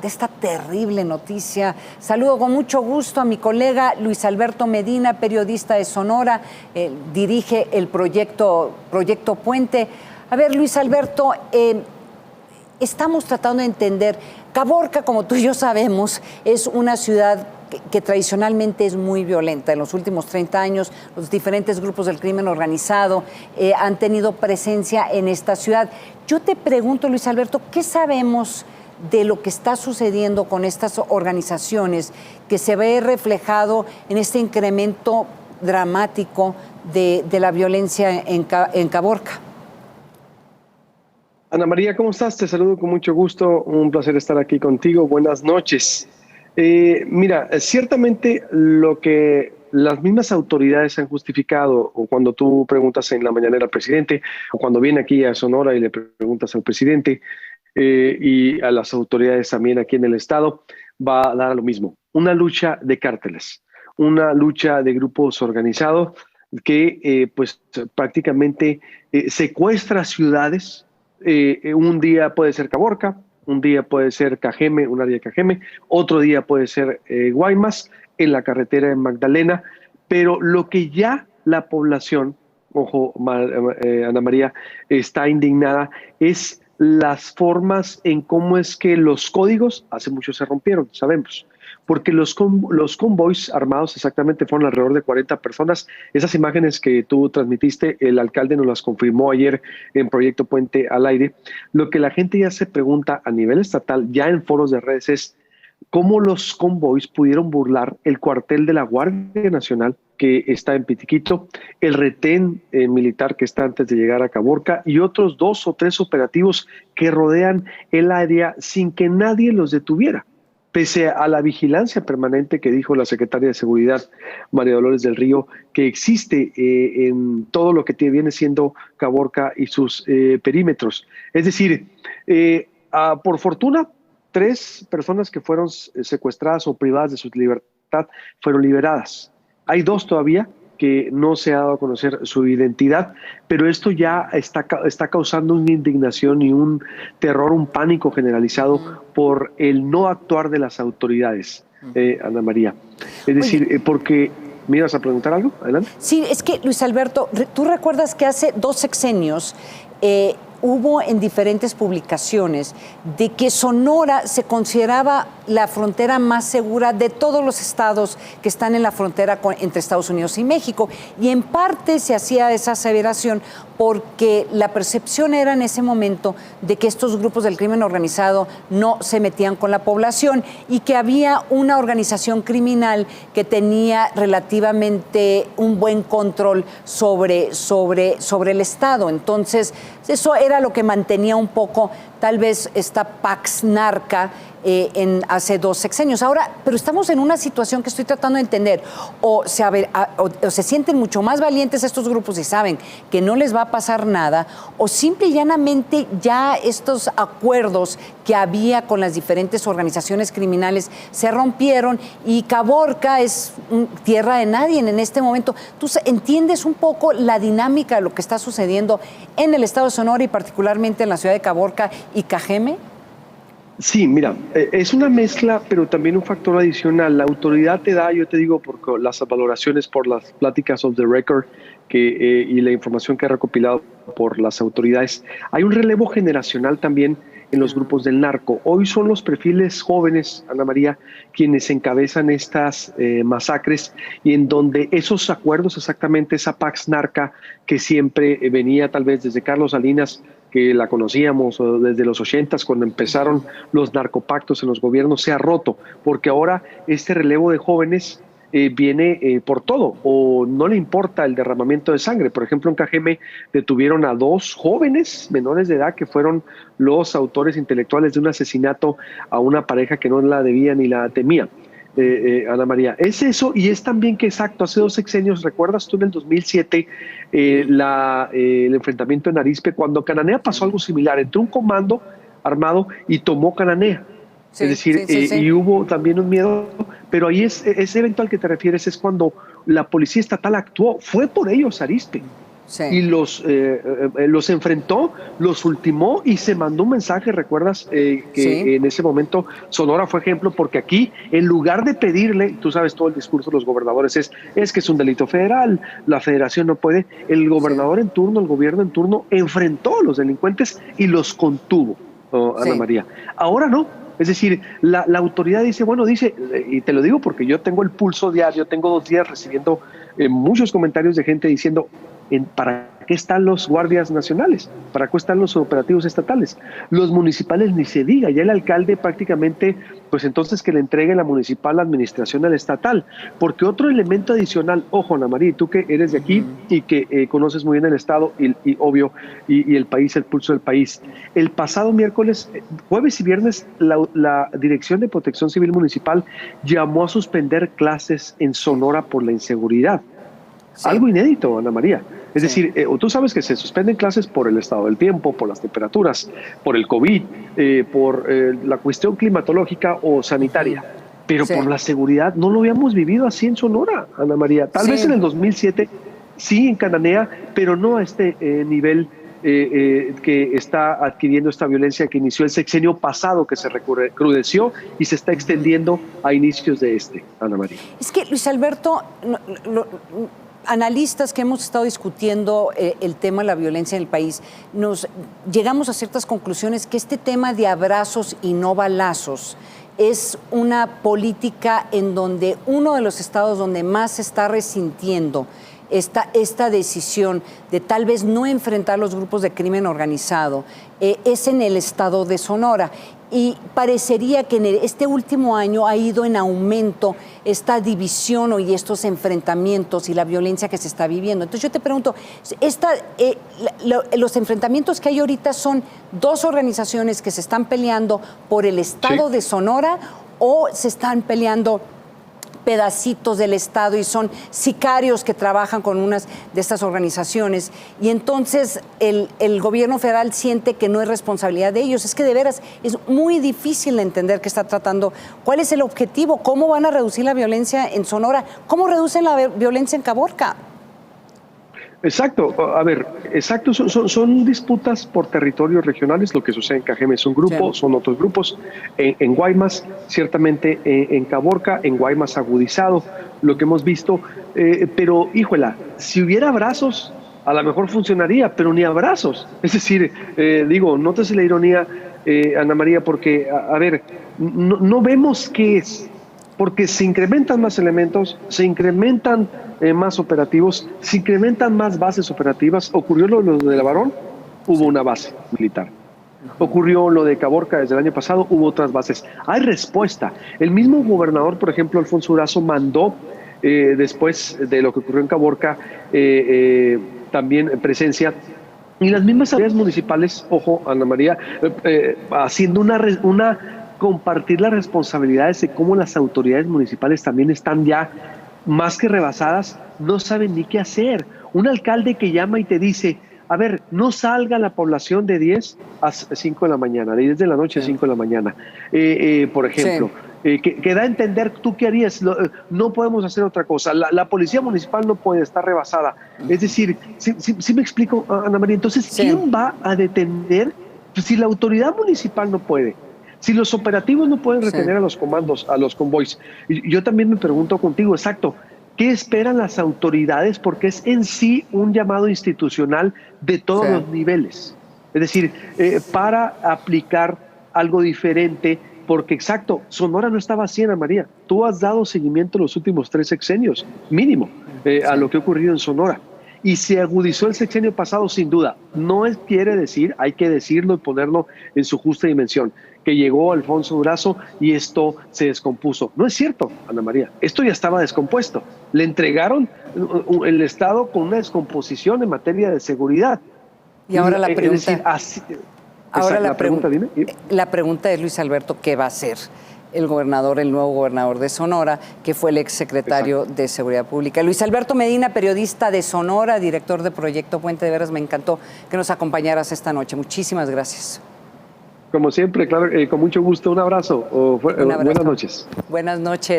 esta terrible noticia. Saludo con mucho gusto a mi colega Luis Alberto Medina, periodista de Sonora, dirige el proyecto Puente. A ver, Luis Alberto, estamos tratando de entender. Caborca, como tú y yo sabemos, es una ciudad que tradicionalmente es muy violenta. En los últimos 30 años, los diferentes grupos del crimen organizado han tenido presencia en esta ciudad. Yo te pregunto, Luis Alberto, ¿qué sabemos de lo que está sucediendo con estas organizaciones que se ve reflejado en este incremento dramático de la violencia en Caborca? Ana María, ¿cómo estás? Te saludo con mucho gusto. Un placer estar aquí contigo. Buenas noches. Mira, ciertamente lo que las mismas autoridades han justificado, o cuando tú preguntas en la mañanera al presidente, o cuando viene aquí a Sonora y le preguntas al presidente y a las autoridades también aquí en el estado, va a dar lo mismo. Una lucha de cárteles, una lucha de grupos organizados que pues prácticamente secuestra ciudades. Un día puede ser Caborca, un día puede ser Cajeme, un área de Cajeme, otro día puede ser Guaymas, en la carretera de Magdalena, pero lo que ya la población, ojo, Ana María, está indignada es las formas en cómo es que los códigos hace mucho se rompieron, sabemos. Porque los convoys armados exactamente fueron alrededor de 40 personas. Esas imágenes que tú transmitiste, el alcalde nos las confirmó ayer en Proyecto Puente al aire. Lo que la gente ya se pregunta a nivel estatal, ya en foros de redes, es cómo los convoys pudieron burlar el cuartel de la Guardia Nacional que está en Pitiquito, el retén militar que está antes de llegar a Caborca y otros 2 o 3 operativos que rodean el área sin que nadie los detuviera. Pese a la vigilancia permanente que dijo la secretaria de Seguridad, María Dolores del Río, que existe en todo lo que viene siendo Caborca y sus perímetros. Es decir, por fortuna, 3 personas que fueron secuestradas o privadas de su libertad fueron liberadas. Hay 2 todavía que no se ha dado a conocer su identidad, pero esto ya está causando una indignación y un terror, un pánico generalizado por el no actuar de las autoridades, Ana María. Es decir, porque... ¿Me ibas a preguntar algo? Adelante. Sí, es que, Luis Alberto, tú recuerdas que hace 2 sexenios hubo en diferentes publicaciones de que Sonora se consideraba la frontera más segura de todos los estados que están en la frontera entre Estados Unidos y México. Y en parte se hacía esa aseveración porque la percepción era en ese momento de que estos grupos del crimen organizado no se metían con la población y que había una organización criminal que tenía relativamente un buen control sobre el Estado. Entonces, eso era lo que mantenía un poco tal vez esta Pax Narca hace 2 sexenios. Ahora, pero estamos en una situación que estoy tratando de entender. O se sienten mucho más valientes estos grupos y saben que no les va a pasar nada, o simple y llanamente ya estos acuerdos que había con las diferentes organizaciones criminales se rompieron y Caborca es tierra de nadie en este momento. ¿Tú entiendes un poco la dinámica de lo que está sucediendo en el estado de Sonora y particularmente en la ciudad de Caborca y Cajeme? Sí, mira, es una mezcla, pero también un factor adicional. La autoridad te da, yo te digo, por las valoraciones, por las pláticas off the record y la información que ha recopilado por las autoridades. Hay un relevo generacional también en los grupos del narco. Hoy son los perfiles jóvenes, Ana María, quienes encabezan estas masacres y en donde esos acuerdos, exactamente esa Pax Narca que siempre venía tal vez desde Carlos Salinas, que la conocíamos desde los 80s cuando empezaron los narcopactos en los gobiernos, se ha roto, porque ahora este relevo de jóvenes viene por todo, o no le importa el derramamiento de sangre. Por ejemplo, en Cajeme detuvieron a 2 jóvenes menores de edad que fueron los autores intelectuales de un asesinato a una pareja que no la debía ni la temía. Ana María, es eso, y es también que exacto, hace 2 sexenios, ¿recuerdas tú en el 2007 el enfrentamiento en Arizpe, cuando Cananea pasó algo similar? Entró un comando armado y tomó Cananea. Sí, es decir, sí. Y hubo también un miedo, pero ahí ese evento al que te refieres es cuando la policía estatal actuó, fue por ellos Arizpe. Sí. y los enfrentó, los ultimó y se mandó un mensaje. ¿Recuerdas que Sí. en ese momento Sonora fue ejemplo? Porque aquí, en lugar de pedirle, tú sabes, todo el discurso de los gobernadores es que es un delito federal, la federación no puede. El gobernador en turno, el gobierno en turno, enfrentó a los delincuentes y los contuvo, Ana Sí. María. Ahora no. Es decir, la autoridad dice, bueno, dice, y te lo digo porque yo tengo el pulso diario, tengo 2 días recibiendo muchos comentarios de gente diciendo, ¿para qué están los guardias nacionales? ¿Para qué están los operativos estatales? Los municipales ni se diga, ya el alcalde prácticamente, pues entonces que le entregue la municipal la administración al estatal, porque otro elemento adicional, ojo Ana María, tú que eres de aquí y que conoces muy bien el estado y obvio, y el país, el pulso del país, el pasado miércoles, jueves y viernes, la Dirección de Protección Civil Municipal llamó a suspender clases en Sonora por la inseguridad. Sí. Algo inédito, Ana María. Es Sí. decir, tú sabes que se suspenden clases por el estado del tiempo, por las temperaturas, por el COVID, por la cuestión climatológica o sanitaria. Pero Sí. por la seguridad no lo habíamos vivido así en Sonora, Ana María. Tal Sí. vez en el 2007, sí en Cananea, pero no a este nivel que está adquiriendo esta violencia que inició el sexenio pasado, que se recrudeció y se está extendiendo a inicios de este, Ana María. Es que, Luis Alberto, analistas que hemos estado discutiendo el tema de la violencia en el país, llegamos a ciertas conclusiones que este tema de abrazos y no balazos es una política en donde uno de los estados donde más se está resintiendo esta decisión de tal vez no enfrentar los grupos de crimen organizado es en el estado de Sonora. Y parecería que en este último año ha ido en aumento esta división y estos enfrentamientos y la violencia que se está viviendo. Entonces yo te pregunto, los enfrentamientos que hay ahorita son 2 organizaciones que se están peleando por el estado de Sonora o se están peleando pedacitos del estado y son sicarios que trabajan con unas de estas organizaciones y entonces el gobierno federal siente que no es responsabilidad de ellos. Es que de veras es muy difícil entender qué está tratando, cuál es el objetivo, cómo van a reducir la violencia en Sonora, cómo reducen la violencia en Caborca. Exacto, a ver, exacto, son disputas por territorios regionales. Lo que sucede en Cajeme es un grupo, son otros grupos. En Guaymas, ciertamente en Caborca, en Guaymas agudizado, lo que hemos visto. Pero, híjola, si hubiera abrazos, a lo mejor funcionaría, pero ni abrazos. Es decir, digo, nótese la ironía, Ana María, porque, a ver, no vemos qué es. Porque se incrementan más elementos, se incrementan más operativos, se incrementan más bases operativas. Ocurrió lo de La Varón, hubo una base militar. Ocurrió lo de Caborca desde el año pasado, hubo otras bases. Hay respuesta. El mismo gobernador, por ejemplo, Alfonso Durazo, mandó, después de lo que ocurrió en Caborca, también presencia. Y las mismas autoridades municipales, ojo, Ana María, haciendo compartir las responsabilidades de cómo las autoridades municipales también están ya más que rebasadas, no saben ni qué hacer. Un alcalde que llama y te dice, a ver, no salga la población de 10 a 5 de la mañana, de 10 de la noche a 5 de la mañana, por ejemplo. Sí. Que da a entender, ¿tú qué harías? No podemos hacer otra cosa. La policía municipal no puede estar rebasada. Es decir, ¿sí me explico, Ana María? Entonces, ¿quién va a detener si la autoridad municipal no puede? Si los operativos no pueden retener a los comandos, a los convoys. Yo también me pregunto contigo, exacto, ¿qué esperan las autoridades? Porque es en sí un llamado institucional de todos los niveles. Es decir, para aplicar algo diferente, porque exacto, Sonora no estaba así, Ana María. Tú has dado seguimiento los últimos 3 sexenios, mínimo, a lo que ha ocurrido en Sonora. Y se agudizó el sexenio pasado, sin duda. No quiere decir, hay que decirlo y ponerlo en su justa dimensión, que llegó Alfonso Durazo y esto se descompuso. No es cierto, Ana María. Esto ya estaba descompuesto. Le entregaron el Estado con una descomposición en materia de seguridad. Y ahora la pregunta... Es decir, ahora la pregunta, dime. La pregunta es, Luis Alberto, ¿qué va a hacer el nuevo gobernador de Sonora, que fue el exsecretario de Seguridad Pública? Luis Alberto Medina, periodista de Sonora, director de Proyecto Puente, de veras me encantó que nos acompañaras esta noche. Muchísimas gracias. Como siempre, claro, con mucho gusto. Un abrazo. Un abrazo. Buenas noches. Buenas noches.